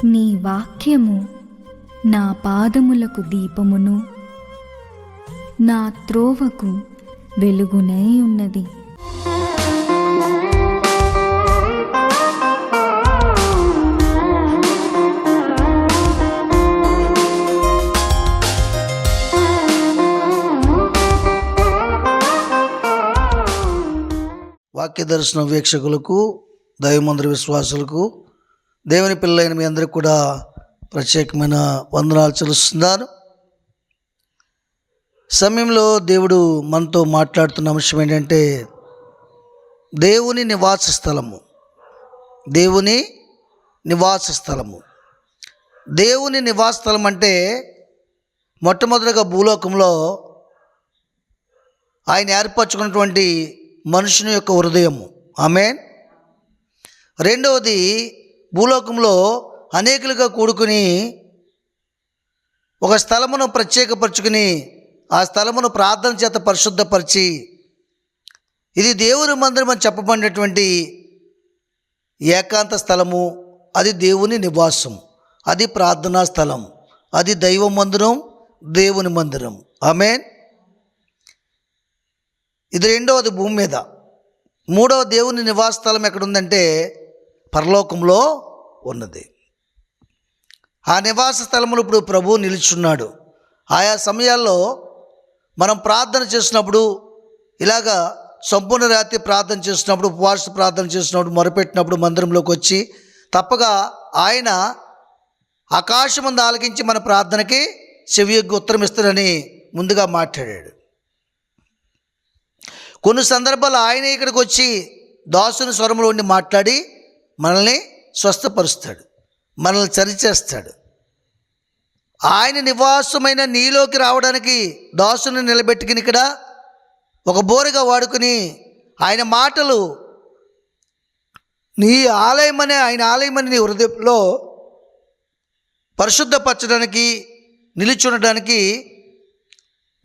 నీ వాక్యము నా పాదములకు దీపమును నా త్రోవకు వెలుగునై ఉన్నది. వాక్య దర్శన వీక్షకులకు, దైవమందిర విశ్వాసులకు, దేవుని పిల్లలైన మీ అందరికీ కూడా ప్రత్యేకమైన వందనాలు చెల్లిస్తున్నాను. సమయంలో దేవుడు మనతో మాట్లాడుతున్న అంశం ఏంటంటే దేవుని నివాస స్థలము. దేవుని నివాస స్థలము. దేవుని నివాస స్థలం అంటే మొట్టమొదటిగా భూలోకంలో ఆయన ఏర్పరచుకున్నటువంటి మనుషుని యొక్క హృదయము. ఆమేన్. రెండవది, భూలోకంలో అనేకులుగా కూడుకుని ఒక స్థలమును ప్రత్యేకపరచుకుని ఆ స్థలమును ప్రార్థన చేత పరిశుద్ధపరిచి ఇది దేవుని మందిరం అని చెప్పబడినటువంటి ఏకాంత స్థలము. అది దేవుని నివాసం, అది ప్రార్థనా స్థలం, అది దైవ మందిరం, దేవుని మందిరం. ఆమేన్. ఇది రెండవది భూమి మీద. మూడవ దేవుని నివాస స్థలం ఎక్కడుందంటే పరలోకంలో ఉన్నది. ఆ నివాస స్థలములు ఇప్పుడు ప్రభువు నిలుచున్నాడు. ఆయా సమయాల్లో మనం ప్రార్థన చేసినప్పుడు, ఇలాగా సంపూర్ణ రాత్రి ప్రార్థన చేసినప్పుడు, ఉపవాస ప్రార్థన చేసినప్పుడు, మొరపెట్టినప్పుడు మందిరంలోకి వచ్చి తప్పగా ఆయన ఆకాశమందు ఆలకించి మన ప్రార్థనకి చెవియొగ్గి ఉత్తరం ఇస్తాడని ముందుగా మాట్లాడాడు. కొన్ని సందర్భాలు ఆయన ఇక్కడికి వచ్చి దాసుని స్వరంలో ఉండి మాట్లాడి మనల్ని స్వస్థపరుస్తాడు, మనల్ని సరిచేస్తాడు. ఆయన నివాసమైన నీలోకి రావడానికి దాసుని నిలబెట్టుకుని ఇక్కడ ఒక బోరుగా వాడుకుని ఆయన మాటలు నీ ఆలయమనే ఆయన ఆలయమని నీ హృదయంలో పరిశుద్ధపరచడానికి, నిలిచుండడానికి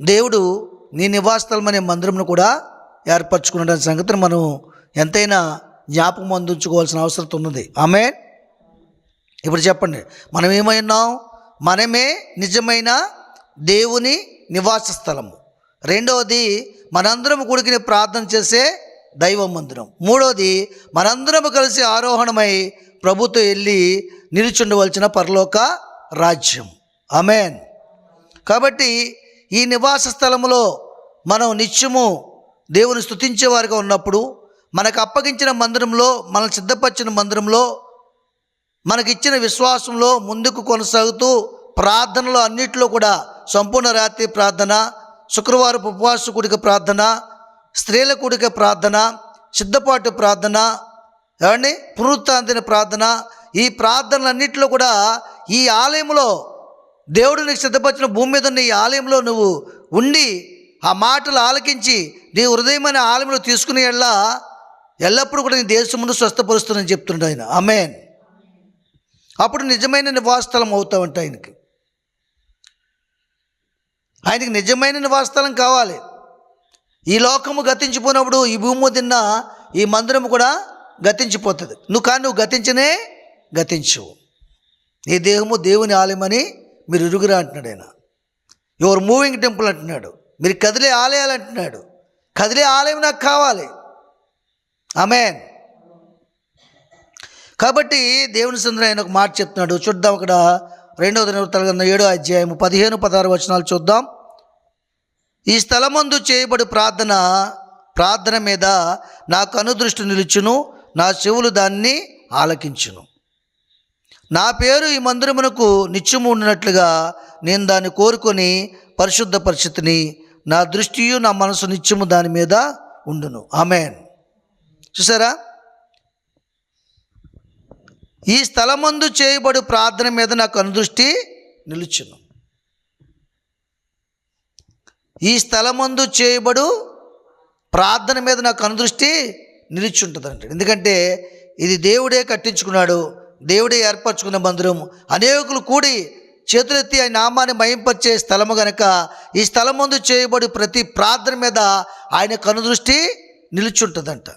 దేవుడు నీ నివాసస్థలం అనే మందిరంను కూడా ఏర్పరచుకున్న సంగతిని మనం ఎంతైనా జ్ఞాపకం అందించుకోవాల్సిన అవసరం ఉన్నది. ఆమేన్. ఇప్పుడు చెప్పండి, మనం ఏమై ఉన్నాం? మనమే నిజమైన దేవుని నివాస స్థలము. రెండవది, మనందరం కూడికి ప్రార్థన చేసే దైవ మందిరం. మూడవది, మనందరం కలిసి ఆరోహణమై ప్రభుతో వెళ్ళి నిలుచుండవలసిన పరలోక రాజ్యం. ఆమేన్. కాబట్టి ఈ నివాస స్థలములో మనం నిత్యము దేవుని స్తుతించేవారుగా ఉన్నప్పుడు, మనకు అప్పగించిన మందిరంలో, మనకు సిద్ధపరిచిన మందిరంలో, మనకిచ్చిన విశ్వాసంలో ముందుకు కొనసాగుతూ ప్రార్థనలో అన్నిటిలో కూడా సంపూర్ణ రాత్రి ప్రార్థన, శుక్రవారం ఉపవాస కూడిక ప్రార్థన, స్త్రీల కూడిక ప్రార్థన, సిద్ధపాటు ప్రార్థన, ఏమండి పునరుత్థాన ప్రార్థన, ఈ ప్రార్థనలన్నింటిలో కూడా ఈ ఆలయంలో దేవుడు నీకు సిద్ధపరిచిన భూమి మీద ఉన్న ఈ ఆలయంలో నువ్వు ఉండి ఆ మాటలు ఆలకించి నీ హృదయమైన ఆలయంలో తీసుకుని ఎల్లప్పుడూ కూడా నీ దేశం ముందు స్వస్థపరుస్తుందని చెప్తుండే ఆయన. ఆమేన్. అప్పుడు నిజమైన నివాసస్థలం అవుతావంట. ఆయనకి నిజమైన నివాసస్థలం కావాలి. ఈ లోకము గతించిపోయినప్పుడు ఈ భూమి తిన్న ఈ మందిరము కూడా గతించిపోతుంది. నువ్వు గతించనే గతించవు. ఈ దేహము దేవుని ఆలయమని మీరు ఇరుగురా అంటున్నాడు ఆయన. యువర్ మూవింగ్ టెంపుల్ అంటున్నాడు. మీరు కదిలే ఆలయాలు అంటున్నాడు. కదిలే ఆలయం నాకు కావాలి. ఆమేన్. కాబట్టి దేవుని సందర్భంగా ఆయన ఒక మాట చెప్తున్నాడు. చూద్దాం అక్కడ 2వ దినవృత్తాల 7వ అధ్యాయం 15-16 వచనాలు చూద్దాం. ఈ స్థలమందు చేయబడి ప్రార్థన మీద నా కనుదృష్టి నిలుచును, నా చెవులు దాన్ని ఆలకించును. నా పేరు ఈ మందిరమునకు నిత్యము ఉన్నట్లుగా నేను దాన్ని కోరుకొని పరిశుద్ధ పరిస్థితిని, నా దృష్టియు నా మనసు నిత్యము దాని మీద ఉండును. ఆమేన్. చూసారా, ఈ స్థలమందు చేయబడు ప్రార్థన మీద నా కనుదృష్టి నిలుచును. ఈ స్థలమందు చేయబడు ప్రార్థన మీద నా కనుదృష్టి నిలుచుంటుంది అంటాడు. ఎందుకంటే ఇది దేవుడే కట్టించుకున్నాడు, దేవుడే ఏర్పరచుకున్న మందిరం. అనేకులు కూడి చేతులెత్తి ఆయన నామాన్ని మహింపరిచే స్థలము గనక ఈ స్థలం ముందు చేయబడి ప్రతి ప్రార్థన మీద ఆయన కనుదృష్టి నిలుచుంటుందంట.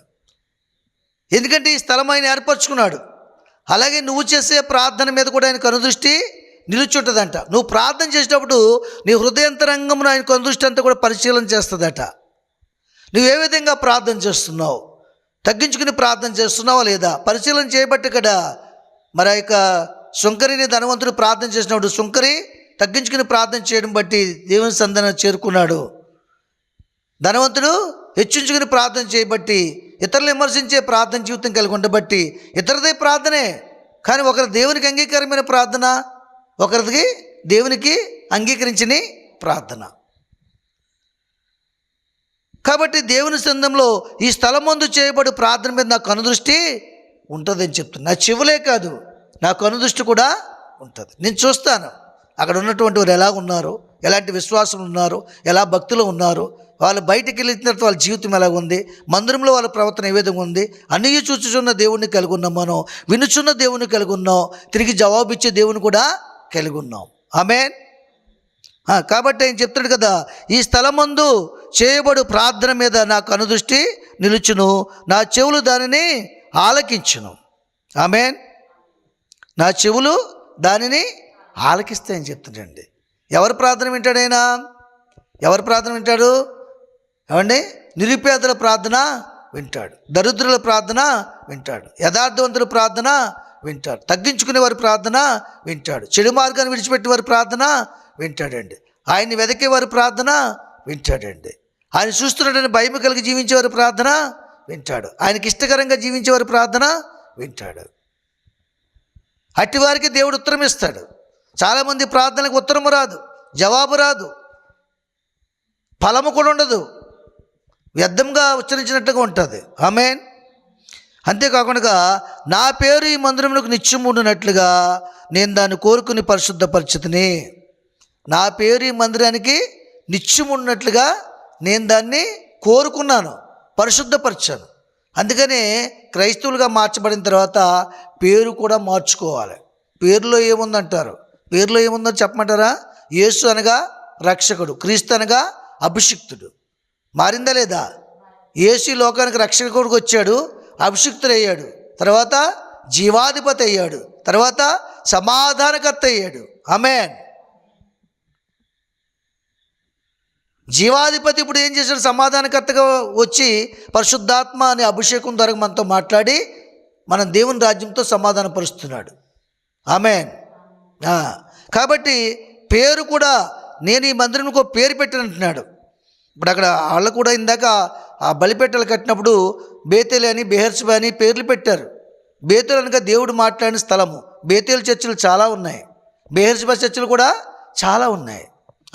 ఎందుకంటే ఈ స్థలం ఆయన ఏర్పరచుకున్నాడు. అలాగే నువ్వు చేసే ప్రార్థన మీద కూడా ఆయన కనుదృష్టి నిలుచుంటుందంట. నువ్వు ప్రార్థన చేసేటప్పుడు నీ హృదయంతరంగమును ఆయన కనుదృష్టి అంతా కూడా పరిశీలన చేస్తుందట. నువ్వు ఏ విధంగా ప్రార్థన చేస్తున్నావు, తగ్గించుకుని ప్రార్థన చేస్తున్నావా లేదా పరిశీలన చేయబట్టి కదా. మరి ఆ యొక్క సుంకరిని ధనవంతుడు ప్రార్థన చేసినప్పుడు సుంకరి తగ్గించుకుని ప్రార్థన చేయడం బట్టి దేవుని సంధానం చేరుకున్నాడు. ధనవంతుడు హెచ్చించుకుని ప్రార్థన చేయబట్టి, ఇతరులు విమర్శించే ప్రార్థన జీవితం కలిగి ఉండబట్టి ఇతరుదే ప్రార్థనే, కానీ ఒకరి దేవునికి అంగీకారమైన ప్రార్థన, ఒకరిది దేవునికి అంగీకరించిన ప్రార్థన. కాబట్టి దేవుని సంఘంలో ఈ స్థలం ముందు చేయబడి ప్రార్థన మీద నాకు కనుదృష్టి ఉంటుందని చెప్తున్నా. నా చెవులే కాదు, నా కనుదృష్టి కూడా ఉంటుంది. నేను చూస్తాను అక్కడ ఉన్నటువంటి వారు ఎలా ఉన్నారు, ఎలాంటి విశ్వాసం ఉన్నారు, ఎలా భక్తులు ఉన్నారు, వాళ్ళు బయటికి వెళ్ళిన తర్వాత వాళ్ళ జీవితం ఎలా ఉంది, మందిరంలో వాళ్ళ ప్రవర్తన ఏ విధంగా ఉంది, అన్నీ చూచుచున్న దేవుణ్ణి కలిగి ఉన్నాం. మనం వినుచున్న దేవుని కలిగి ఉన్నాం, తిరిగి జవాబిచ్చే దేవుని కూడా కలిగి ఉన్నాం. ఆమేన్. కాబట్టి ఆయన చెప్తాడు కదా, ఈ స్థలం ముందు చేయబడు ప్రార్థన మీద నాకు అనుదృష్టి నిలుచును, నా చెవులు దానిని ఆలకించును. ఆమేన్. నా చెవులు దానిని ఆలకిస్తాయని చెప్తాడండి. ఎవరి ప్రార్థన వింటాడు ఆయన? ఎవరి ప్రార్థన వింటాడు? ఏమండి? నిరుపేదల ప్రార్థన వింటాడు, దరిద్రుల ప్రార్థన వింటాడు, యథార్థవంతుల ప్రార్థన వింటాడు, తగ్గించుకునే వారి ప్రార్థన వింటాడు, చెడు మార్గాన్ని విడిచిపెట్టే వారి ప్రార్థన వింటాడండి, ఆయన్ని వెదకే వారి ప్రార్థన వింటాడండి, ఆయన చూస్తున్నాడని భయం కలిగి జీవించేవారి ప్రార్థన వింటాడు, ఆయనకి ఇష్టకరంగా జీవించేవారి ప్రార్థన వింటాడు. అట్టివారికి దేవుడు ఉత్తరం ఇస్తాడు. చాలామంది ప్రార్థనలకు ఉత్తరము రాదు, జవాబు రాదు, ఫలము కూడా ఉండదు, వ్యర్థంగా ఉచ్చరించినట్టుగా ఉంటుంది. ఆమేన్. అంతేకాకుండా నా పేరు ఈ మందిరమునకు నిత్యం ఉండునట్లుగా నేను దాన్ని కోరుకుని పరిశుద్ధపరిచితిని. నా పేరు ఈ మందిరానికి నిత్యం ఉన్నట్లుగా నేను దాన్ని కోరుకున్నాను, పరిశుద్ధపరిచాను. అందుకనే క్రైస్తవులుగా మార్చబడిన తర్వాత పేరు కూడా మార్చుకోవాలి. పేరులో ఏముందంటారు? పేరులో ఏముందో చెప్పమంటారా? యేసు అనగా రక్షకుడు, క్రీస్తు అనగా అభిషిక్తుడు. మారిందా లేదా? యేసు లోకానికి రక్షకుడికి వచ్చాడు, అభిషిక్తుడయ్యాడు, తర్వాత జీవాధిపతి అయ్యాడు, తర్వాత సమాధానకర్త అయ్యాడు. ఆమేన్. జీవాధిపతి ఇప్పుడు ఏం చేశాడు? సమాధానకర్తగా వచ్చి పరిశుద్ధాత్మ అనే అభిషేకం ద్వారా మనతో మాట్లాడి మన దేవుని రాజ్యంతో సమాధానపరుస్తున్నాడు. ఆమేన్. కాబట్టి పేరు కూడా నేను ఈ మందిరంకు పేరు పెట్టినంటున్నాడు. ఇప్పుడు అక్కడ వాళ్ళు కూడా ఇందాక ఆ బలిపెట్టెలు కట్టినప్పుడు బేతేలు అని బెహెర్షెబా అని పేర్లు పెట్టారు. బేతేలు అనగా దేవుడు మాట్లాడిన స్థలము. బేతేలు చర్చిలు చాలా ఉన్నాయి, బెహెర్షెబా చర్చిలు కూడా చాలా ఉన్నాయి.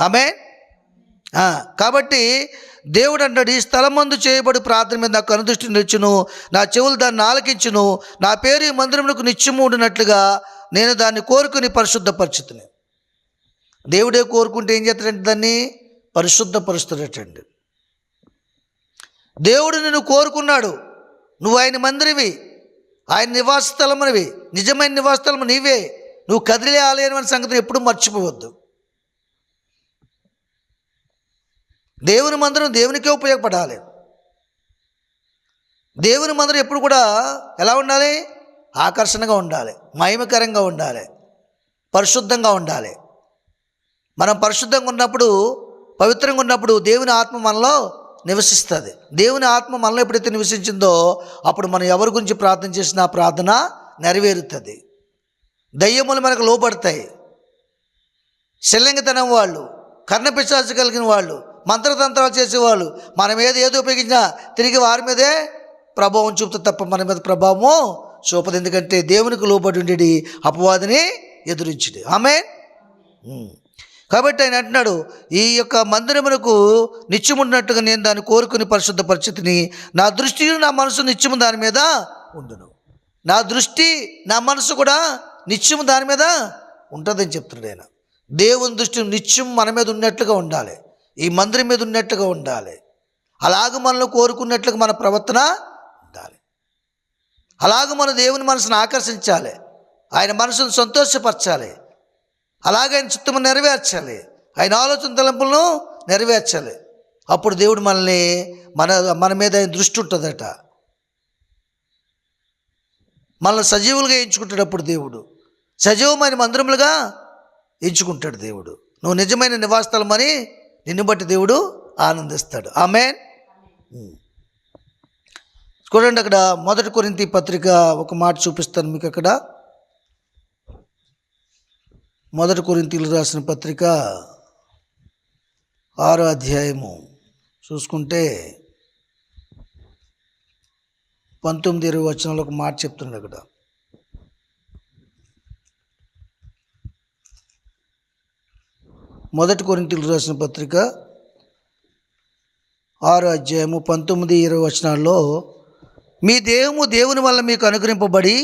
ఆమేన్. కాబట్టి దేవుడు అంటాడు, ఈ స్థలం ముందు చేయబడి ప్రార్థన మీద నాకు అనుదృష్టి నిలుచును, నా చెవులు దాన్ని ఆలకించును, నా పేరు ఈ మందిరమునకు నిత్యము ఉండినట్లుగా నేను దాన్ని కోరుకుని పరిశుద్ధపరచుతుని. దేవుడే కోరుకుంటే ఏం చేస్తాడంటే దాన్ని పరిశుద్ధపరుస్తాడటండి. దేవుడు నిన్ను కోరుకున్నాడు, నువ్వు ఆయన మందిరవి, ఆయన నివాస స్థలమునివి, నిజమైన నివాస స్థలము నీవే, నువ్వు కదిలే ఆలయం అనే సంగతిని ఎప్పుడూ మర్చిపోవద్దు. దేవుని మందిరం దేవునికే ఉపయోగపడాలి. దేవుని మందిరం ఎప్పుడు కూడా ఎలా ఉండాలి? ఆకర్షణగా ఉండాలి, మహిమకరంగా ఉండాలి, పరిశుద్ధంగా ఉండాలి. మనం పరిశుద్ధంగా ఉన్నప్పుడు, పవిత్రంగా ఉన్నప్పుడు దేవుని ఆత్మ మనలో నివసిస్తుంది. దేవుని ఆత్మ మనలో ఎప్పుడైతే నివసించిందో అప్పుడు మనం ఎవరి గురించి ప్రార్థన చేసినా ఆ ప్రార్థన నెరవేరుతుంది. దయ్యములు మనకు లోపడతాయి. శల్యంగతనం వాళ్ళు, కర్ణపిశాచు కలిగిన వాళ్ళు, మంత్రతంత్రాలు చేసేవాళ్ళు మన మీద ఏదో ఉపయోగించినా తిరిగి వారి మీదే ప్రభావం చూపుతుంది తప్ప మన మీద ప్రభావము చూపదు. ఎందుకంటే దేవునికి లోబడి ఉండేది అపవాదిని ఎదురించుడి. ఆమేన్. కాబట్టి ఆయన అంటున్నాడు, ఈ యొక్క మందిరమునకు నిత్యమున్నట్టుగా నేను దాన్ని కోరుకుని పరిశుద్ధ పరిస్థితిని, నా దృష్టి నా మనసు నిత్యము దాని మీద ఉండును. నా దృష్టి నా మనసు కూడా నిత్యము దాని మీద ఉంటుందని చెప్తున్నాడు ఆయన. దేవుని దృష్టి నిత్యం మన మీద ఉన్నట్లుగా ఉండాలి, ఈ మందిరం మీద ఉన్నట్లుగా ఉండాలి. అలాగ మనల్ని కోరుకున్నట్లుగా మన ప్రవర్తన ఉండాలి. అలాగ మన దేవుని మనసును ఆకర్షించాలి, ఆయన మనసును సంతోషపరచాలి, అలాగే ఆయన చిత్తము నెరవేర్చాలి, ఆయన ఆలోచన తలంపులను నెరవేర్చాలి. అప్పుడు దేవుడు మనల్ని మన మీద ఆయన దృష్టి ఉంటుందట. మనల్ని సజీవులుగా ఎంచుకుంటాడప్పుడు దేవుడు సజీవమైన మందిరములుగా ఎంచుకుంటాడు దేవుడు. నువ్వు నిజమైన నివాసస్థలమని నిన్ను బట్టి దేవుడు ఆనందిస్తాడు. ఆమేన్. చూడండి, అక్కడ 1 కొరింథీ పత్రిక ఒక మాట చూపిస్తాను మీకు. అక్కడ 1 కొరింథీయులకు రాసిన పత్రిక 6వ అధ్యాయము చూసుకుంటే 19-20 వచనంలో ఒక మాట చెప్తున్నాడు. అక్కడ 1 కొరింథీయులకు రాసిన పత్రిక 6వ అధ్యాయము 19-20 వచనాల్లో, మీ దేహము దేవుని వల్ల మీకు అనుగ్రహింపబడి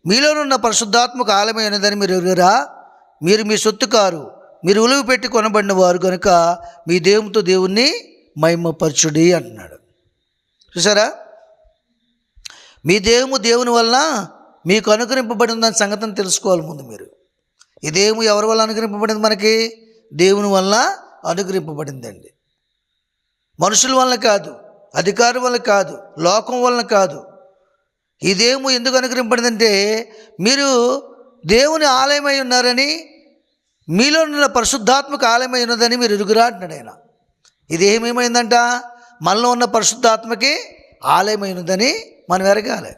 మీలోనున్న పరిశుద్ధాత్మక ఆలయమైనదని మీరు ఎరుగరా? మీరు మీ సొత్తు కారు, మీరు ఉలువ పెట్టి కొనబడిన వారు కనుక మీ దేవునితో దేవుణ్ణి మహిమపరచుడి అంటున్నాడు. చూసారా, మీ దేహము దేవుని వల్ల మీకు అనుగ్రహింపబడిన దాని సంగతిని తెలుసుకోవాలి ముందు మీరు. ఈ దేహము ఎవరి వల్ల అనుగ్రహింపబడింది? మనకి దేవుని వల్ల అనుగ్రహింపబడిందండి. మనుషుల వల్ల కాదు, అధికారం వల్ల కాదు, లోకం వలన కాదు. ఈ దేహము ఎందుకు అనుగ్రహింపబడిందంటే మీరు దేవుని ఆలయమై ఉన్నారని, మీలో ఉన్న పరిశుద్ధాత్మక ఆలయమై ఉన్నదని మీరు ఎరుగురా అంటున్నాడు ఆయన. ఇది ఏమేమైందంట? మనలో ఉన్న పరిశుద్ధాత్మకి ఆలయమై ఉన్నదని మనం ఎరగాలి.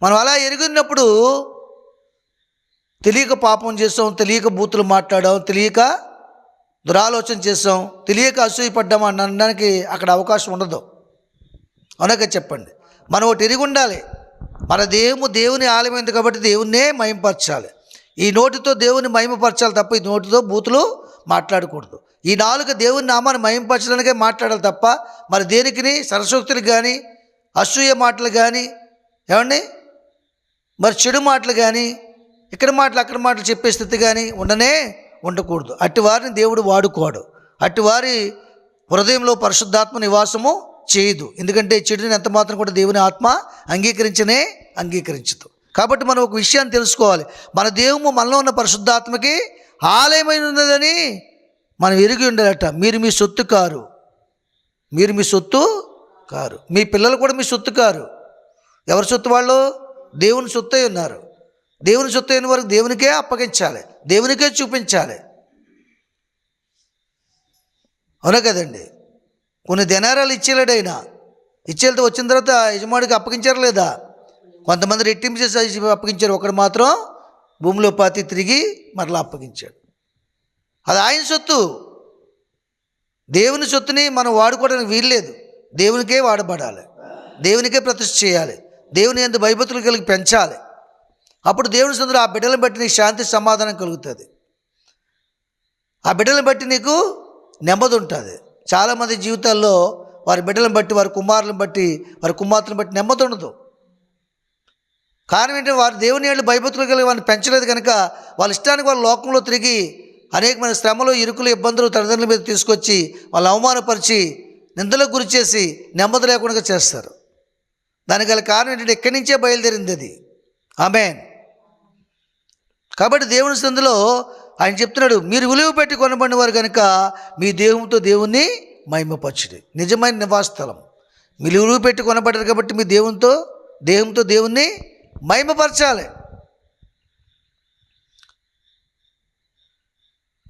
మనం అలా ఎరిగినప్పుడు తెలియక పాపం చేసాం, తెలియక బూతులు మాట్లాడాం, తెలియక దురాలోచన చేసాం, తెలియక అసూయపడ్డాం అనడానికి అక్కడ అవకాశం ఉండదు. అవునక చెప్పండి. మనం ఒకటి ఎరిగి ఉండాలి, మన దేహము దేవుని ఆలయమైంది కాబట్టి దేవుణ్ణే మహిమపరచాలి. ఈ నోటితో దేవుని మహిమపరచాలి తప్ప ఈ నోటితో బూతులు మాట్లాడకూడదు. ఈ నాలుక దేవుని నామాన్ని మహిమపరచడానికే మాట్లాడాలి తప్ప మరి దేనికి సరసోక్తులు కానీ, అసూయ మాటలు కానీ, ఏమండి మరి చెడు మాటలు కానీ, ఇక్కడ మాటలు అక్కడ మాటలు చెప్పే స్థితి కానీ ఉండకూడదు. అట్టి వారిని దేవుడు వాడుకోడు. అట్టి వారి హృదయంలో పరిశుద్ధాత్మ నివాసము చేయదు. ఎందుకంటే చెడుని ఎంత మాత్రం కూడా దేవుని ఆత్మ అంగీకరించదు. కాబట్టి మనం ఒక విషయాన్ని తెలుసుకోవాలి, మన దేహము మనలో ఉన్న పరిశుద్ధాత్మకి ఆలయమైన ఉన్నదని మనం ఎరిగి ఉండాలట. మీరు మీ సొత్తు కారు, మీరు మీ సొత్తు కారు, మీ పిల్లలు కూడా మీ సొత్తు కారు. ఎవరి సొత్తు? వాళ్ళు దేవుని సొత్తు అయి ఉన్నారు. దేవుని సొత్తు అయిన వరకు దేవునికే అప్పగించాలి, దేవునికే చూపించాలి. అవునా కదండి? కొన్ని దినారాలు ఇచ్చేలేడైనా, ఇచ్చేలతో వచ్చిన తర్వాత యజమానికి అప్పగించారు లేదా? కొంతమంది రెట్టింపు చేసి అప్పగించారు, ఒకడు మాత్రం భూమిలో పాతి తిరిగి మరలా అప్పగించాడు. అది ఆయన సొత్తు. దేవుని సొత్తుని మనం వాడుకోవడానికి వీల్లేదు. దేవునికే వాడబడాలి, దేవునికే ప్రతిష్ఠ చేయాలి, దేవుని యందు భయభక్తులు కలిగి పెంచాలి. అప్పుడు దేవుని సందులో ఆ బిడ్డలను బట్టి నీకు శాంతి సమాధానం కలుగుతుంది. ఆ బిడ్డలను బట్టి నీకు నెమ్మది ఉంటుంది. చాలామంది జీవితాల్లో వారి బిడ్డలను బట్టి, వారి కుమారులను బట్టి, వారి కుమార్తెలను బట్టి నెమ్మది ఉండదు. కారణం ఏంటంటే వారు దేవుని యందు భయభక్తులు కలిగి వారిని పెంచలేదు కనుక వాళ్ళ ఇష్టానికి వాళ్ళ లోకంలో తిరిగి అనేకమైన శ్రమలు, ఇరుకులు, ఇబ్బందులు తల్లిదండ్రుల మీద తీసుకొచ్చి వాళ్ళు అవమానపరిచి నిందలకు గురి చేసి నెమ్మది లేకుండా చేస్తారు. దానికి గల కారణం ఏంటంటే ఎక్కడి నుంచే బయలుదేరింది అది. ఆమేన్. కాబట్టి దేవుని సందులో ఆయన చెప్తున్నాడు, మీరు విలువ పెట్టి కొనబడిన వారు కనుక మీ దేహంతో దేవుణ్ణి మహిమపరచుడి. నిజమైన నివాస స్థలం. మీరు విలువ పెట్టి కొనబడ్డారు కాబట్టి మీ దేహంతో దేవుణ్ణి మహిమపరచాలి.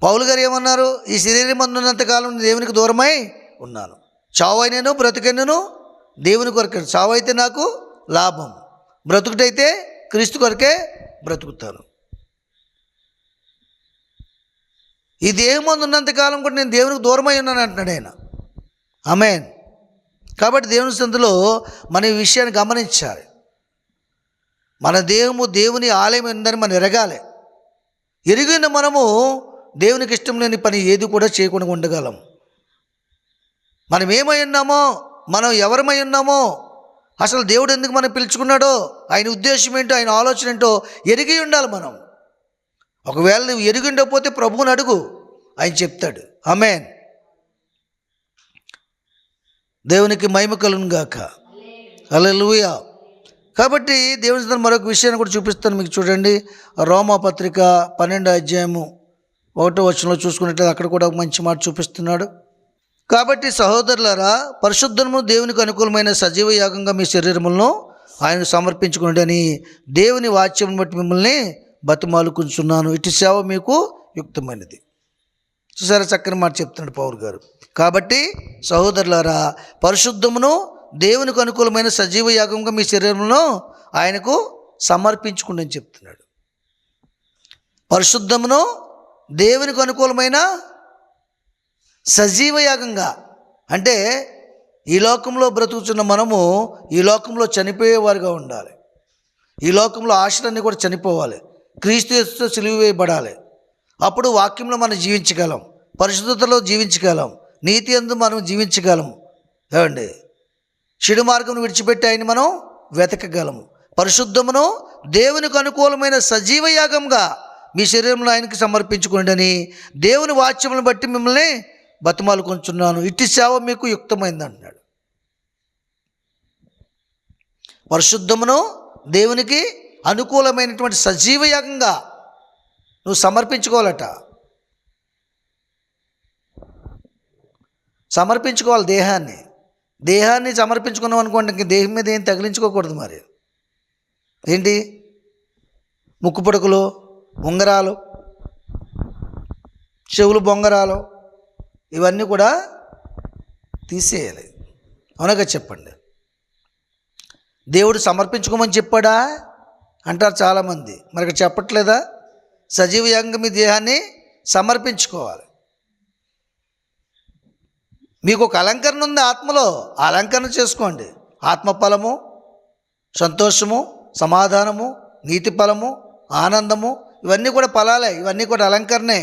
పౌలు గారు ఏమన్నారు? ఈ శరీరం అందున్నంతకాలం దేవునికి దూరమై ఉన్నాను, చావైనను బ్రతుకైనను దేవుని కొరకే. చావు అయితే నాకు లాభం, బ్రతుకుటైతే క్రీస్తు కొరకే బ్రతుకుతాను. ఈ దేహం మందు ఉన్నంతకాలం కూడా నేను దేవునికి దూరమై ఉన్నాను అంటున్నాడు ఆయన. ఆమేన్. కాబట్టి దేవుని సందులో మన ఈ విషయాన్ని గమనించాలి. మన దేహము దేవుని ఆలయం ఉందని మనం ఎరగాలి. ఎరిగిన మనము దేవునికి ఇష్టం లేని పని ఏది కూడా చేయకుండా ఉండగలం. మనం ఏమై ఉన్నామో, మనం ఎవరమై ఉన్నామో, అసలు దేవుడు ఎందుకు మనం పిలుచుకున్నాడో, ఆయన ఉద్దేశం ఏంటో, ఆయన ఆలోచన ఏంటో ఎరిగి ఉండాలి మనం. ఒకవేళ నువ్వు ఎరిగి ఉండకపోతే ప్రభువుని అడుగు, ఆయన చెప్తాడు. ఆమేన్. దేవునికి మహిమ కలుగును గాక. హల్లెలూయా. కాబట్టి దేవుని సందర్భంగా మరొక విషయాన్ని కూడా చూపిస్తాను మీకు. చూడండి, రోమాపత్రిక 12వ అధ్యాయము 1వ వచనంలో చూసుకున్నట్లయితే అక్కడ కూడా ఒక మంచి మాట చూపిస్తున్నాడు. కాబట్టి సహోదరులారా, పరిశుద్ధము దేవునికి అనుకూలమైన సజీవ యాగంగా మీ శరీరములను ఆయన సమర్పించుకుని దేవుని వాక్యం బట్టి మిమ్మల్ని బతిమాలుకుంటున్నాను. ఇటు సేవ మీకు యుక్తమైనది. చూసారా, చక్కని మాట చెప్తున్నాడు పౌలు గారు. కాబట్టి సహోదరులారా, పరిశుద్ధమును దేవునికి అనుకూలమైన సజీవ యాగంగా మీ శరీరంలో ఆయనకు సమర్పించుకోండి అని చెప్తున్నాడు. పరిశుద్ధమును దేవునికి అనుకూలమైన సజీవ యాగంగా అంటే ఈ లోకంలో బ్రతుకుతున్న మనము ఈ లోకంలో చనిపోయేవారుగా ఉండాలి. ఈ లోకంలో ఆశలన్నీ కూడా చనిపోవాలి. క్రీస్తు యేసుతో సిలువ వేయబడాలి. అప్పుడు వాక్యంలో మనం జీవించగలం, పరిశుద్ధతలో జీవించగలం, నీతి యందు మనం జీవించగలము. ఏమండి, చెడు మార్గం విడిచిపెట్టి ఆయన మనం వెతకగలము. పరిశుద్ధమును దేవునికి అనుకూలమైన సజీవ యాగంగా మీ శరీరంలో ఆయనకి సమర్పించుకోండి అని దేవుని వాక్యములను బట్టి మిమ్మల్ని బతిమాలుకొంచున్నాను. ఇట్టి సేవ మీకు యుక్తమైంది అంటున్నాడు. పరిశుద్ధమును దేవునికి అనుకూలమైనటువంటి సజీవ యాగంగా నువ్వు సమర్పించుకోవాలట. సమర్పించుకోవాలి దేహాన్ని సమర్పించుకున్నాం అనుకోండి, ఇంక దేహం మీద ఏం తగిలించుకోకూడదు. మరి ఏంటి, ముక్కు పుడకలు, ఉంగరాలు, చెవులు బొంగరాలు, ఇవన్నీ కూడా తీసేయాలి. అవునగా చెప్పండి. దేవుడు సమర్పించుకోమని చెప్పాడా అంటారు చాలామంది. మరి ఇక్కడ చెప్పట్లేదా? సజీవ యాగంగా మీ దేహాన్ని సమర్పించుకోవాలి. మీకు ఒక అలంకరణ ఉంది ఆత్మలో, ఆ అలంకరణ చేసుకోండి. ఆత్మఫలము, సంతోషము, సమాధానము, నీతి ఫలము, ఆనందము, ఇవన్నీ కూడా ఫలాలే, ఇవన్నీ కూడా అలంకరణే,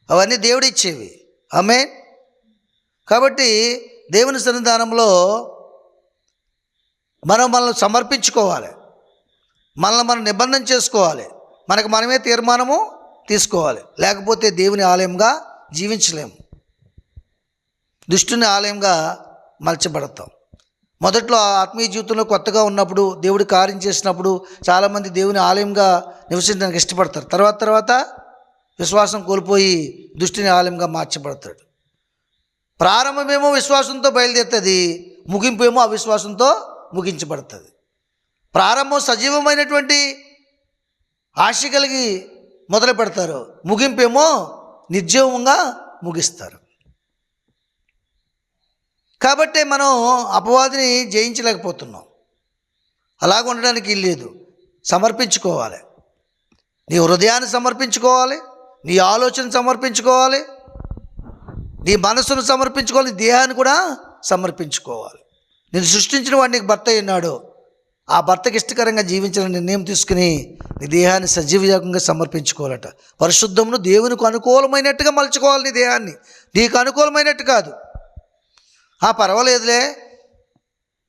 అవన్నీ దేవుడు ఇచ్చేవి. ఆమేన్. కాబట్టి దేవుని సన్నిధానంలో మనల్ని సమర్పించుకోవాలి, మనల్ని మనం నిబంధన చేసుకోవాలి, మనకు మనమే తీర్మానము తీసుకోవాలి. లేకపోతే దేవుని ఆలయంగా జీవించలేము, దుష్టుని ఆలయంగా మలచబడతాం. మొదట్లో ఆత్మీయ జీవితంలో కొత్తగా ఉన్నప్పుడు, దేవుడి కార్యం చేసినప్పుడు చాలామంది దేవుని ఆలయంగా నివసించడానికి ఇష్టపడతారు. తర్వాత విశ్వాసం కోల్పోయి దుష్టుని ఆలయంగా మార్చబడతాడు. ప్రారంభమేమో విశ్వాసంతో బయలుదేరుతుంది, ముగింపు ఏమో అవిశ్వాసంతో ముగించబడుతుంది. ప్రారంభం సజీవమైనటువంటి ఆశ కలిగి మొదలు పెడతారు, ముగింపేమో నిర్జీవంగా ముగిస్తారు. కాబట్టి మనం అపవాదిని జయించలేకపోతున్నాం. అలాగ ఉండడానికి లేదు. సమర్పించుకోవాలి, నీ హృదయాన్ని సమర్పించుకోవాలి, నీ ఆలోచన సమర్పించుకోవాలి, నీ మనసును సమర్పించుకోవాలి, నీ దేహాన్ని కూడా సమర్పించుకోవాలి. నేను సృష్టించిన వాడు నీకు భర్త ఉన్నాడు, ఆ భర్తకి ఇష్టకరంగా జీవించాలని నిర్ణయం తీసుకుని నీ దేహాన్ని సజీవయాగంగా సమర్పించుకోవాలట. పరిశుద్ధమును దేవునికి అనుకూలమైనట్టుగా మలుచుకోవాలి నీ దేహాన్ని, నీకు అనుకూలమైనట్టు కాదు. పర్వాలేదులే,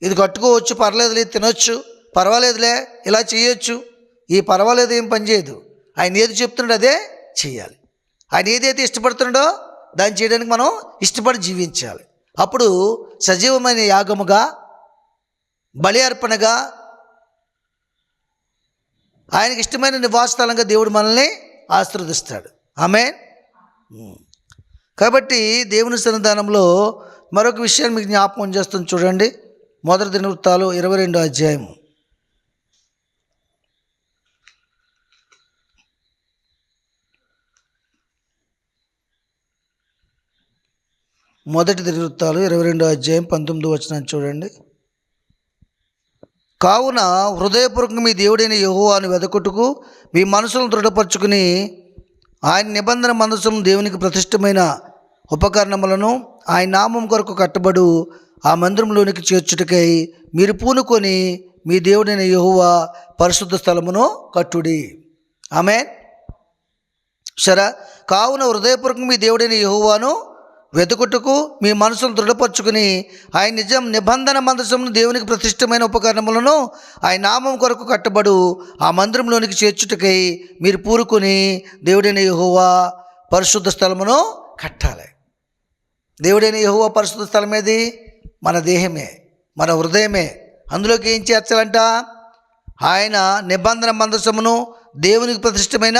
ఇది కట్టుకోవచ్చు, పర్వాలేదులే, తినొచ్చు, పర్వాలేదులే, ఇలా చేయొచ్చు, ఈ పర్వాలేదు ఏం పని చేయదు. ఆయన ఏది చెప్తున్నాడో అదే చేయాలి. ఆయన ఏదైతే ఇష్టపడుతున్నాడో దాన్ని చేయడానికి మనం ఇష్టపడి జీవించాలి. అప్పుడు సజీవమైన యాగముగా, బలి అర్పణగా, ఆయనకి ఇష్టమైన నివాస స్థలంగా దేవుడు మనల్ని ఆశీర్వదిస్తాడు. ఆమేన్. కాబట్టి దేవుని సన్నిధానంలో మరొక విషయాన్ని మీకు జ్ఞాపకం చేస్తుంది. చూడండి, మొదటి దినవృత్తాలు 22వ అధ్యాయం. మొదటి దినవృత్తాలు 22వ అధ్యాయం 19వ వచనం చూడండి. కావున హృదయపూర్వకంగా మీ దేవుడైన యెహోవాను వెదకుటకు మీ మనసులను దృఢపరచుకుని ఆయన నిబంధన మందసం దేవునికి ప్రతిష్టమైన ఉపకరణములను ఆయన నామం కొరకు కట్టబడు ఆ మందిరంలోనికి చేర్చుటకై మీరు పూనుకొని మీ దేవుడైన యెహోవా పరిశుద్ధ స్థలమును కట్టుడి. ఆమేన్. సరే, కావున హృదయపూర్వకంగా మీ దేవుడైన యెహోవాను వెతుకుటకు మీ మనసును దృఢపరచుకుని ఆయన నిబంధన మందసమును దేవునికి ప్రతిష్టమైన ఉపకరణములను ఆయన నామం కొరకు కట్టబడు ఆ మందిరంలోనికి చేర్చుటకై మీరు పూనుకొని దేవుడైన యెహోవా పరిశుద్ధ స్థలమును కట్టాలి. దేవుడైన యెహోవా పరిశుద్ధ స్థలం ఏది? మన దేహమే, మన హృదయమే. అందులోకి ఏం చేర్చాలంట? ఆయన నిబంధన మందసమును దేవునికి ప్రతిష్టమైన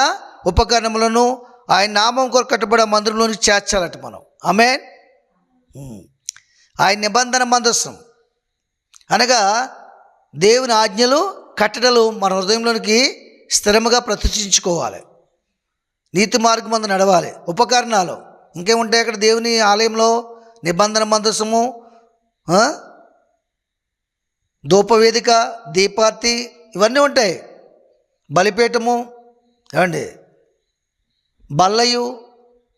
ఉపకరణములను ఆయన నామం కొరకు కట్టబడే మందిరంలోనికి చేర్చాలట మనం. ఆమేన్. ఆయన నిబంధన మందసం అనగా దేవుని ఆజ్ఞలు కట్టడలు మన హృదయంలోనికి స్థిరముగా ప్రతిష్ఠించుకోవాలి. నీతి మార్గమందు నడవాలి. ఉపకరణాలు ఇంకేముంటాయి అక్కడ దేవుని ఆలయంలో? నిబంధన మందసము, ధూపవేదిక, దీపార్తి, ఇవన్నీ ఉంటాయి. బలిపీఠము, ఏమండి, బల్లయు,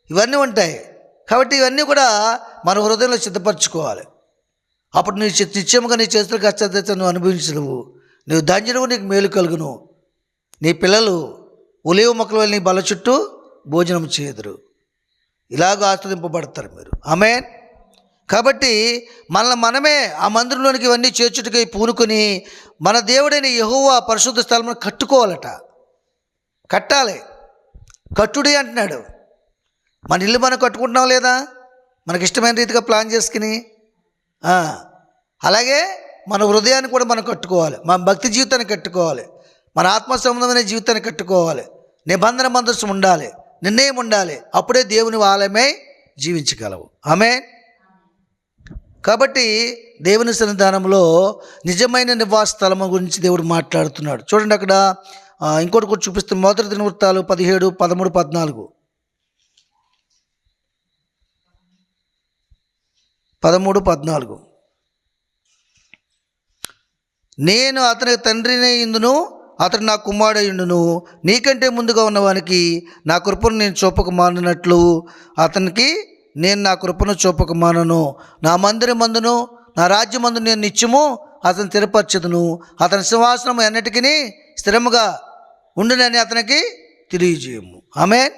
ఇవన్నీ ఉంటాయి. కాబట్టి ఇవన్నీ కూడా మన హృదయంలో సిద్ధపరచుకోవాలి. అప్పుడు నీ నిత్యముగా నీ చేతుల కష్టత నువ్వు అనుభవించవు. నువ్వు ధన్యుడవు, నీకు మేలు కలుగును. నీ పిల్లలు ఒలీవ మొక్కల వల్ల నీ బల్ల చుట్టూ భోజనం చేదురు. ఇలాగ ఆస్వాదింపబడతారు మీరు. ఆమేన్. కాబట్టి మనమే ఆ మందిరంలోనికి ఇవన్నీ చేర్చుటకై పూనుకొని మన దేవుడైన యెహోవా పరిశుద్ధ స్థలమును కట్టుకోవాలట. కట్టాలి. కట్టుడి అంటున్నాడు. మన ఇల్లు మనం కట్టుకుంటున్నాం లేదా? మనకి ఇష్టమైన రీతిగా ప్లాన్ చేసుకుని. అలాగే మన హృదయాన్ని కూడా మనం కట్టుకోవాలి. మన భక్తి జీవితాన్ని కట్టుకోవాలి. మన ఆత్మ సంబంధమైన జీవితాన్ని కట్టుకోవాలి. నిబంధన మందస్సు ఉండాలి, నిర్ణయం ఉండాలి. అప్పుడే దేవుని ఆలయమై జీవించగలవు. ఆమేన్. కాబట్టి దేవుని సన్నిధానంలో నిజమైన నివాస స్థలము గురించి దేవుడు మాట్లాడుతున్నాడు. చూడండి అక్కడ ఇంకోటి కూడా చూపిస్తుంది. మొదటి దినవృత్తాలు 17, 13, 14. 13, 14. నేను అతని తండ్రిని ఇందును, అతడు నా కుమారుడయుండును. నీకంటే ముందుగా ఉన్నవానికి నా కృపను నేను చూపక మాననట్లు అతనికి నేను నా కృపను చూపక మానను. నా మందిరమందును నా రాజ్యమందు నేను నిత్యము అతను స్థిరపరచదును. అతని సింహాసనం ఎన్నటికీ స్థిరముగా ఉండునని అతనికి తెలియజేయము. ఆమేన్.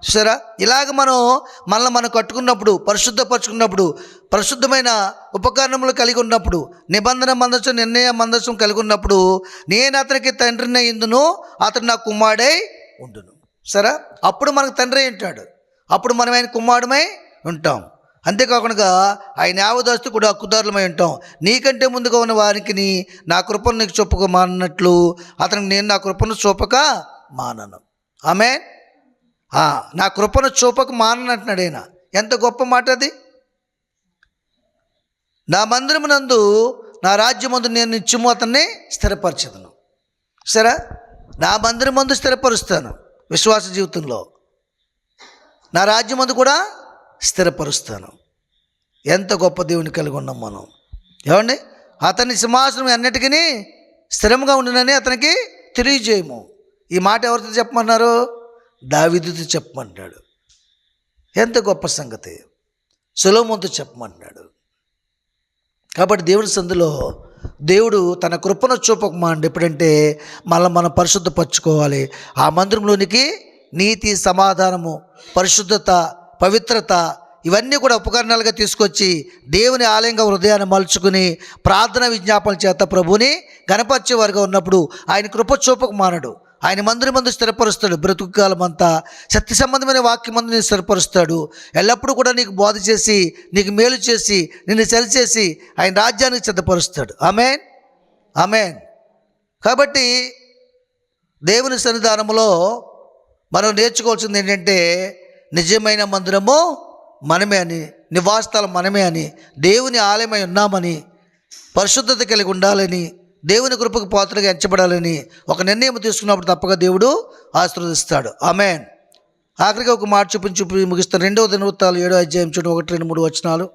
చూసారా? ఇలాగ మనం కట్టుకున్నప్పుడు, పరిశుద్ధపరచుకున్నప్పుడు, పరిశుద్ధమైన ఉపకరణములు కలిగి ఉన్నప్పుడు, నిబంధన మందసం, నిర్ణయ మందసం కలిగి ఉన్నప్పుడు, నేను అతనికి తండ్రిని ఇందును, అతడు నా కుమారుడై ఉండును. సరే, అప్పుడు మనకు తండ్రి ఉంటాడు. అప్పుడు మనం ఆయన కుమారుడమై ఉంటాం. అంతేకాకుండా ఆయన యావదాస్తు కూడా హక్కుదారులమై ఉంటాం. నీకంటే ముందుగా ఉన్న వారికి నా కృపను నీకు చూపక మానట్లు అతనికి నేను నా కృపను చూపక మానను. ఆమేన్. నా కృపను చూపక మాననంటున్నాడు ఆయన. ఎంత గొప్ప మాట అది. నా మందిరమునందు నా రాజ్యమందు నేను నిత్యము అతన్ని స్థిరపరచదును. సరే, నా మందిరమందు స్థిరపరుస్తాను విశ్వాస జీవితంలో, నా రాజ్యమందు కూడా స్థిరపరుస్తాను. ఎంత గొప్ప దేవుని కలిగి ఉన్నాం మనం. ఏమండి? అతని సింహాసనం అన్నిటికీ స్థిరంగా ఉండునని అతనికి తెలియజేయము. ఈ మాట ఎవరితో చెప్పమన్నారు? దావీదుతో చెప్పమంటాడు. ఎంత గొప్ప సంగతి. సొలొమోనుతో చెప్పమంటాడు. కాబట్టి దేవుడి సందులో దేవుడు తన కృపను చూపకమాండి. ఎప్పుడంటే మనం పరిశుద్ధపరచుకోవాలి. ఆ మందిరంలోనికి నీతి, సమాధానము, పరిశుద్ధత, పవిత్రత, ఇవన్నీ కూడా ఉపకరణాలుగా తీసుకొచ్చి దేవుని ఆలయంగా హృదయాన్ని మలుచుకుని ప్రార్థన విజ్ఞాపనల చేత ప్రభుని గణపరిచేవారుగా ఉన్నప్పుడు ఆయన కృప చూపక మానడు. ఆయన మందిరమందు స్థిరపరుస్తాడు. బ్రతుకు కాలం అంతా సత్య సంబంధమైన వాక్యమందు నేను స్థిరపరుస్తాడు. ఎల్లప్పుడూ కూడా నీకు బోధ చేసి, నీకు మేలు చేసి, నిన్ను సరిచేసి ఆయన రాజ్యానికి సిద్ధపరుస్తాడు. ఆమేన్. ఆమేన్. కాబట్టి దేవుని సన్నిధానంలో మనం నేర్చుకోవాల్సింది ఏంటంటే నిజమైన మందిరము మనమే అని, నివాసస్థలం మనమే అని, దేవుని ఆలయమై ఉన్నామని, పరిశుద్ధత కలిగి ఉండాలని, దేవుని కృపకు పాత్రగా ఎంచబడాలని ఒక నిర్ణయం తీసుకున్నప్పుడు తప్పక దేవుడు ఆశీర్వదిస్తాడు. ఆమేన్. ఆఖరికి ఒక మాట చూపి ముగిస్తాను. 2వ దినవృత్తాలు 7వ అధ్యాయం చూడండి, 1, 2, 3 వచనాలు.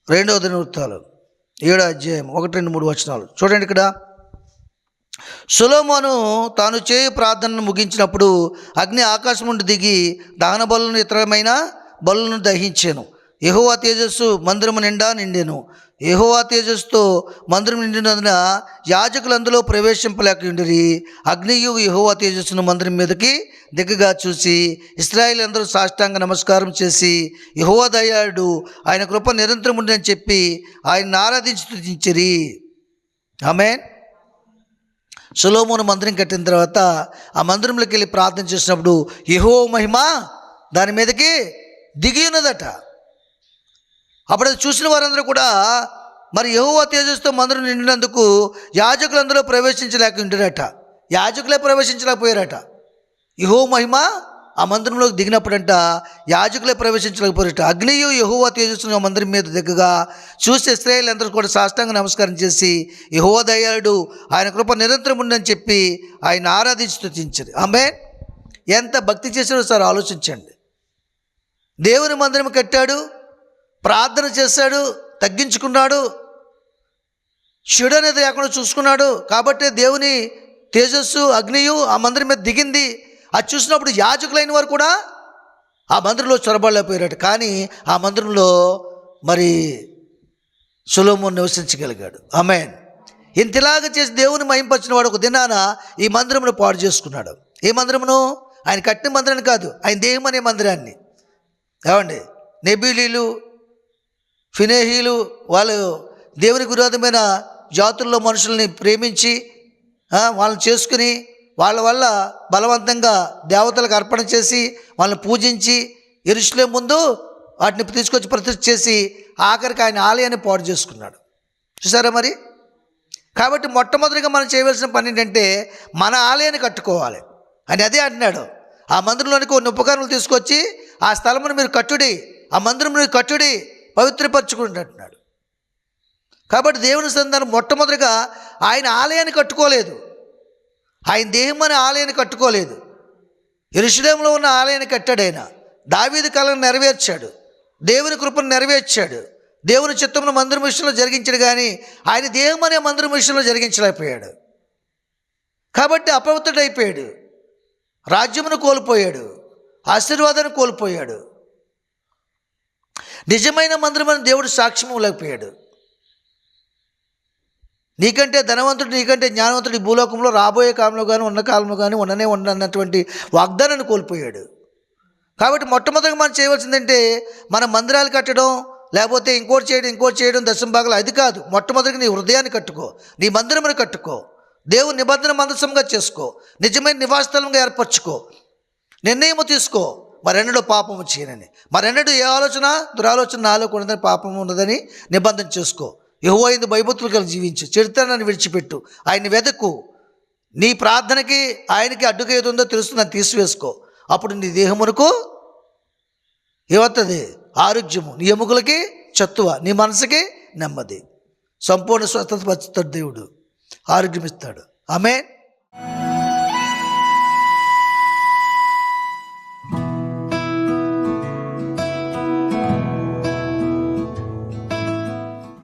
2వ దినవృత్తాలు 7వ అధ్యాయం 1, 2, 3 వచనాలు చూడండి. ఇక్కడ సొలొమోను తాను చేయు ప్రార్థనను ముగించినప్పుడు అగ్ని ఆకాశం నుండి దిగి దహన బలులను, ఇతరమైన బలులను దహించాను. యెహోవా తేజస్సు మందిరము నిండా నిండెను. యెహోవా తేజస్సుతో మందిరం నిండినందున యాజకులు అందులో ప్రవేశింపలేకుండిరి. అగ్నియు యెహోవా తేజస్సును మందిరం మీదకి దిగ్గగా చూసి ఇశ్రాయేలు అందరూ సాష్టాంగ నమస్కారం చేసి యెహోవా దయాళుడు, ఆయన కృప నిరంతరం ఉందని చెప్పి ఆయన్ని ఆరాధించి స్తుతించిరి. ఆమేన్. సొలొమోను మందిరం కట్టిన తర్వాత ఆ మందిరంలోకి వెళ్ళి ప్రార్థన చేసినప్పుడు యెహోవా మహిమ దాని మీదకి దిగి ఉన్నదట. అప్పుడు అది చూసిన వారందరూ కూడా మరి యెహోవా తేజస్సుతో మందిరం నిండినందుకు యాజకులందరూ ప్రవేశించలేక ఉండిరట. యాజకులే ప్రవేశించలేకపోయారట. యెహోవా మహిమ ఆ మందిరంలోకి దిగినప్పుడంట యాజకులే ప్రవేశించలేకపోయారట. అగ్నియు యెహోవా తేజస్సును ఆ మందిరం మీద దిగ్గగా చూసి ఇశ్రాయేలు కూడా సాష్టాంగ నమస్కారం చేసి యెహోవా దయాళుడు, ఆయన కృప నిరంతరం ఉందని చెప్పి ఆయన ఆరాధించి స్తుతించారు. ఆమేన్. ఎంత భక్తి చేశాడో సార్ ఆలోచించండి. దేవుని మందిరం కట్టాడు, ప్రార్థన చేశాడు, తగ్గించుకున్నాడు, చెడు అనేది లేకుండా చూసుకున్నాడు. కాబట్టి దేవుని తేజస్సు అగ్నియు ఆ మందిరం మీద దిగింది. అది చూసినప్పుడు యాజకులైన వారు కూడా ఆ మందిరంలో చొరబడలేకపోయారట. కానీ ఆ మందిరంలో మరి సొలొమోను నివసించగలిగాడు. ఆమేన్. ఇంతలాగా చేసి దేవుని మహింపరిచిన వాడు ఒక దినాన ఈ మందిరమును పాడు చేసుకున్నాడు. ఏ మందిరమును? ఆయన కట్టిన మందిరాన్ని కాదు, ఆయన దేహం అనే మందిరాన్ని. ఏమండి, నెబీలీలు ఫినేహీలు వాళ్ళు దేవునికి విరోధమైన జాతుల్లో మనుషుల్ని ప్రేమించి వాళ్ళని చేసుకుని వాళ్ళ వల్ల బలవంతంగా దేవతలకు అర్పణ చేసి వాళ్ళని పూజించి యెరూషలేము ముందు వాటిని తీసుకొచ్చి ప్రతిష్ఠ చేసి ఆఖరికి ఆయన ఆలయాన్ని పాడు చేసుకున్నాడు. చూసారా మరి? కాబట్టి మొట్టమొదటిగా మనం చేయవలసిన పని ఏంటంటే మన ఆలయాన్ని కట్టుకోవాలి అని అదే అంటున్నాడు. ఆ మందిరంలోనికి కొన్ని ఉపకరణలు తీసుకొచ్చి ఆ స్థలమును మీరు కట్టుడి, ఆ మందిరం మీరు కట్టుడి, పవిత్రపరచుకుంటూ అంటున్నాడు. కాబట్టి దేవుని సంతానం మొట్టమొదటిగా ఆయన ఆలయాన్ని కట్టుకోలేదు, ఆయన దేహం అనే ఆలయాన్ని కట్టుకోలేదు. యెరూషలేములో ఉన్న ఆలయాన్ని కట్టాడు. ఆయన దావీదు కలను నెరవేర్చాడు, దేవుని కృపను నెరవేర్చాడు, దేవుని చిత్తమును మందిరం విషయంలో జరిగించాడు. కానీ ఆయన దేహం అనే మందిరం విషయంలో జరిగించలేకపోయాడు. కాబట్టి అపవిత్రుడైపోయాడు, రాజ్యమును కోల్పోయాడు, ఆశీర్వాదాన్ని కోల్పోయాడు, నిజమైన మందిరం అని దేవుడు సాక్ష్యం లేకపోయాడు. నీకంటే ధనవంతుడు, నీకంటే జ్ఞానవంతుడు ఈ భూలోకంలో రాబోయే కాలంలో కానీ ఉన్న కాలంలో కానీ ఉండనటువంటి వాగ్దానాన్ని కోల్పోయాడు. కాబట్టి మొట్టమొదటిగా మనం చేయవలసిందంటే మన మందిరాలు కట్టడం, లేకపోతే ఇంకోటి చేయడం దశంభాగాలు అది కాదు. మొట్టమొదటిగా నీ హృదయాన్ని కట్టుకో, నీ మందిరమును కట్టుకో, దేవుని నిబంధన మందసంగా చేసుకో, నిజమైన నివాసస్థలంగా ఏర్పరచుకో, నిర్ణయము తీసుకో. మరెన్నడూ పాపము చేయనని, మరెన్నడూ ఏ ఆలోచన దురాలోచన నాలో ఉండదని, పాపము ఉన్నదని నిబంధన చేసుకో. యెహోవా యందు భయభక్తులు కలిగి జీవించు, చెడుతనాన్ని విడిచిపెట్టు, ఆయన్ని వెదకు. నీ ప్రార్థనకి ఆయనకి అడ్డుగా ఏది ఉందో తెలుస్తుందని తీసివేసుకో. అప్పుడు నీ దేహమునకు ఏమవుతుంది? ఆరోగ్యము, నీ ఎముకలకి చత్తువ, నీ మనసుకి నెమ్మది, సంపూర్ణ స్వస్థత పరుస్తాడు దేవుడు, ఆరోగ్యం ఇస్తాడు. ఆమేన్.